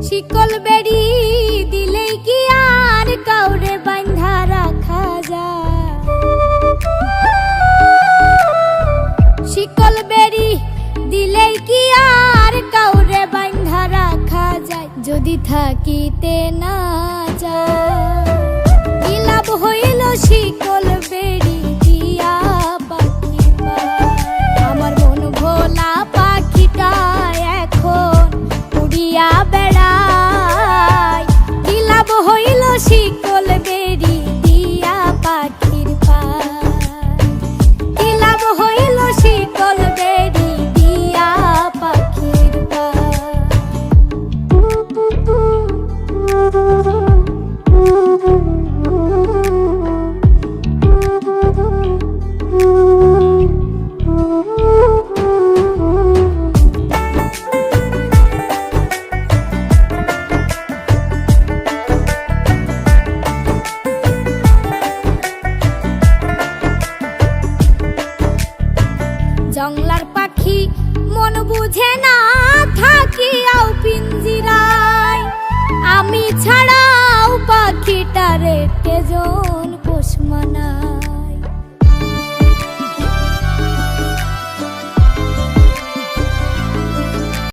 শিকল বেড়ি দিলেই কি আর কাউরে বাঁধা রাখা যায়? শিকল বেড়ি দিলেই কি আর কাউরে বাঁধা রাখা যায়? যদি থাকিতে না যায় কি লাভ হইল শিকল বেড়ি দিয়া পাখি পায়? আমার মন ভোলা পাখিটা এখন উড়িয়া বেড়ায়, কি লাভ হইল শিকল বেড়ি দিয়া পাখির পায়? কি লাভ হইল শিকল বেড়ি দিয়া পাখির পায়? জংলার পাখি মন বুঝে না থাকিয়াও পিঞ্জিরায়, আমি ছাড়াও পাখিটারে কেজন